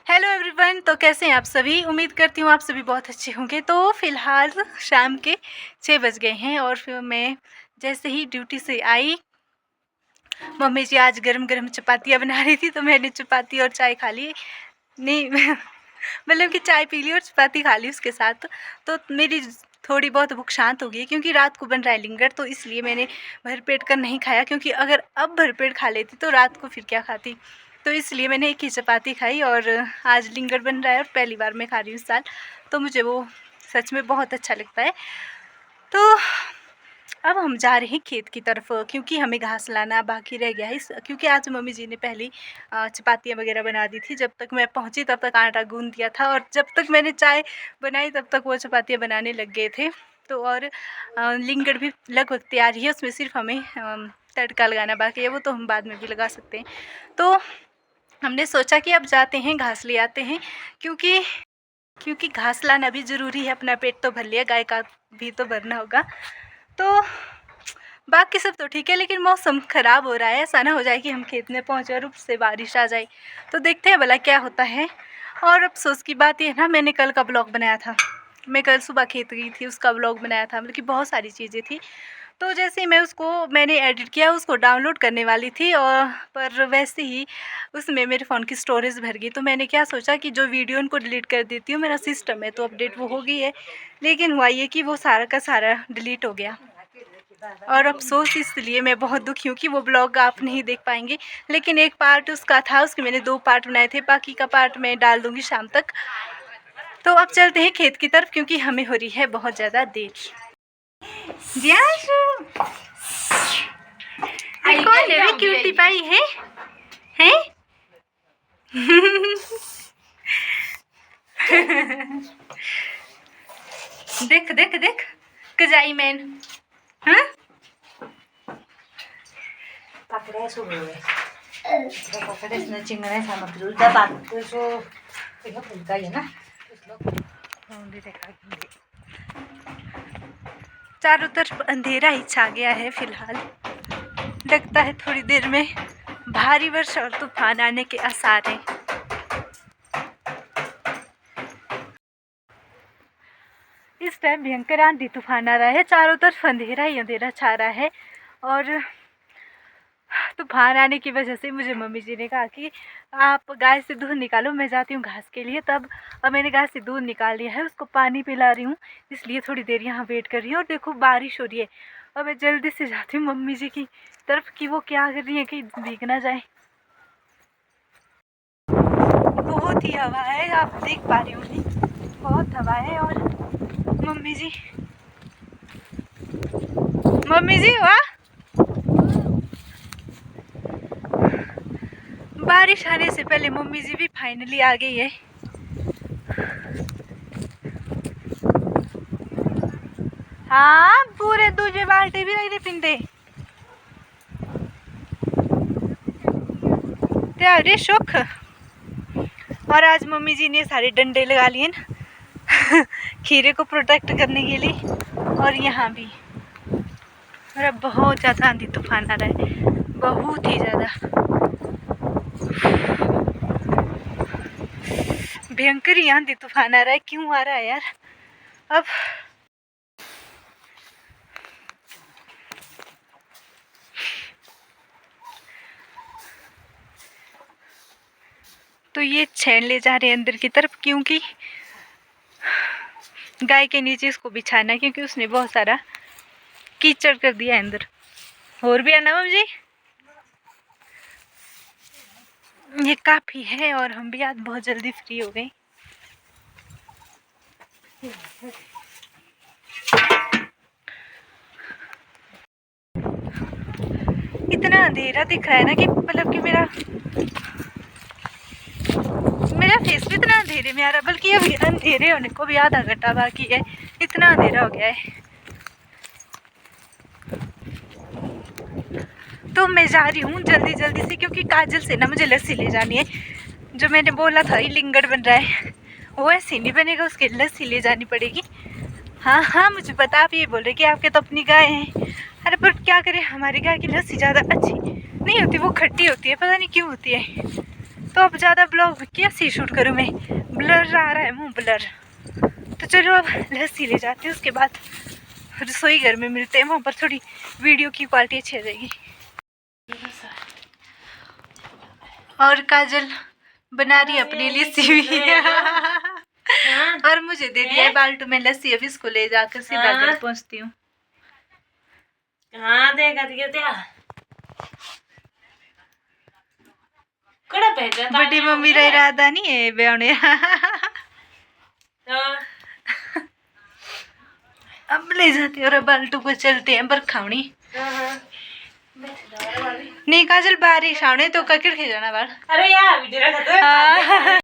Hello everyone. तो कैसे हैं आप सभी? उम्मीद करती हूँ आप सभी बहुत अच्छे होंगे। तो फ़िलहाल शाम के 6 बज गए हैं और फिर मैं जैसे ही ड्यूटी से आई, मम्मी जी आज गरम गरम चपातियाँ बना रही थी, तो मैंने चपाती और चाय खा ली। नहीं मतलब कि चाय पी ली और चपाती खा ली उसके साथ। तो मेरी थोड़ी बहुत भूख शांत हो गई, क्योंकि रात को बन रहा है लिंगर, तो इसलिए मैंने भरपेट कर नहीं खाया, क्योंकि अगर अब भरपेट खा लेती तो रात को फिर क्या खाती। तो इसलिए मैंने एक ही चपाती खाई और आज लिंगर बन रहा है और पहली बार मैं खा रही हूँ इस साल, तो मुझे वो सच में बहुत अच्छा लगता है। तो अब हम जा रहे हैं खेत की तरफ, क्योंकि हमें घास लाना बाकी रह गया है। क्योंकि आज मम्मी जी ने पहली चपातियाँ वगैरह बना दी थी। जब तक मैं पहुंची तब तक आटा गूंद दिया था, और जब तक मैंने चाय बनाई तब तक वो चपातियाँ बनाने लग गए थे। तो और लिंगड़ भी लगभग तैयार ही है, उसमें सिर्फ हमें तड़का लगाना बाकी है, वो तो हम बाद में भी लगा सकते हैं। तो हमने सोचा कि अब जाते हैं घास ले आते हैं, क्योंकि घास लाना भी ज़रूरी है। अपना पेट तो भर लिया, गाय का भी तो भरना होगा। तो बाकी सब तो ठीक है, लेकिन मौसम ख़राब हो रहा है। ऐसा ना हो जाए कि हम खेत में पहुँचे और उससे बारिश आ जाए। तो देखते हैं भला क्या होता है। और अफसोस की बात यह है ना, मैंने कल का ब्लॉग बनाया था। मैं कल सुबह खेत गई थी, उसका ब्लॉग बनाया था। मतलब कि बहुत सारी चीज़ें थी। तो जैसे ही मैंने एडिट किया, उसको डाउनलोड करने वाली थी, और पर वैसे ही उसमें मेरे फ़ोन की स्टोरेज भर गई। तो मैंने क्या सोचा कि जो वीडियो उनको डिलीट कर देती हूँ, मेरा सिस्टम है तो अपडेट वो हो गई है। लेकिन हुआ ये कि वो सारा का सारा डिलीट हो गया, और अफसोस इसलिए मैं बहुत दुखी हूँ कि वो ब्लॉग आप नहीं देख पाएंगे। लेकिन एक पार्ट उसका था, उसके मैंने 2 पार्ट बनाए थे, बाकी का पार्ट मैं डाल दूँगी शाम तक। तो अब चलते हैं खेत की तरफ, क्योंकि हमें हो रही है बहुत ज़्यादा देर। कौन है वे क्यूटी पाई है? हैं? देख देख देख कजाई मैन। हाँ? पकड़े सो हुए पकड़े इसने चिंगड़े sama dulu dapat so itu buka ya ना चारों तरफ अंधेरा ही छा गया है फिलहाल। लगता है थोड़ी देर में भारी वर्षा और तूफान आने के आसार हैं। इस टाइम भयंकर आंधी तूफान आ रहा है, चारों तरफ अंधेरा ही अंधेरा छा रहा है। और तूफान आने की वजह से मुझे मम्मी जी ने कहा कि आप गाय से दूध निकालो, मैं जाती हूँ घास के लिए। तब अब मैंने गाय से दूध निकाल लिया है, उसको पानी पिला रही हूँ, इसलिए थोड़ी देर यहाँ वेट कर रही हूँ। और देखो बारिश हो रही है, और मैं जल्दी से जाती हूँ मम्मी जी की तरफ कि वो क्या कर रही है कि भीग ना जाए। बहुत ही हवा है, आप देख पा रही होंगी, बहुत हवा है। और मम्मी जी वाह, बारिश आने से पहले मम्मी जी भी फाइनली आ गई है। हाँ, पूरे दूजे बाल्टी भी नहीं पिंदे त्यारे सुख। और आज मम्मी जी ने सारे डंडे लगा लिए ना खीरे को प्रोटेक्ट करने के लिए। और यहाँ भी और अब बहुत ज़्यादा आंधी तूफान आ रहा है, बहुत ही ज़्यादा भयंकर ही आंधी तूफान आ रहा है। क्यों आ रहा है यार? अब तो ये छेड़ ले जा रहे हैं अंदर की तरफ, क्योंकि गाय के नीचे इसको बिछाना, क्योंकि उसने बहुत सारा कीचड़ कर दिया है अंदर। और भी आना मम्मी जी, ये काफ़ी है। और हम भी आज बहुत जल्दी फ्री हो गए। इतना अंधेरा दिख रहा है ना कि मतलब कि मेरा फेस भी इतना अंधेरे में आ रहा है, बल्कि अभी अंधेरे होने को भी आधा घंटा बाकी है, इतना अंधेरा हो गया है। तो मैं जा रही हूँ जल्दी जल्दी से, क्योंकि काजल से ना मुझे लस्सी ले जानी है। जो मैंने बोला था लिंगड़ बन रहा है, वो ऐसे नहीं बनेगा, उसके लस्सी ले जानी पड़ेगी। हाँ हाँ, मुझे पता, आप ये बोल रहे कि आपके तो अपनी गाय हैं। अरे पर क्या करें, हमारी गाय की लस्सी ज़्यादा अच्छी नहीं होती, वो खट्टी होती है, पता नहीं क्यों होती है। तो अब ज़्यादा ब्लॉग कैसे शूट करूँ मैं, ब्लर आ रहा है मुँह ब्लर। तो चलो अब लस्सी ले जाते हैं, उसके बाद रसोई घर में मिलते हैं, वहाँ पर थोड़ी वीडियो की क्वालिटी अच्छी आ जाएगी। और काजल बना रही है अपनी लस्सी भी और मुझे दे दिया है बाल्टू में लस्सी। अब इसको ले जाकर सीधा घर पहुँचती हूँ। हाँ देगा दिया कड़ा भेजा था बड़ी मम्मी रही राधा नहीं है ब्याने अब ले जाते और बाल्टू को चलते हैं बरखावनी। नहीं काजल बारिश आने तो ककड़ के जाना बाल। अरे यार वीडियो रखा तो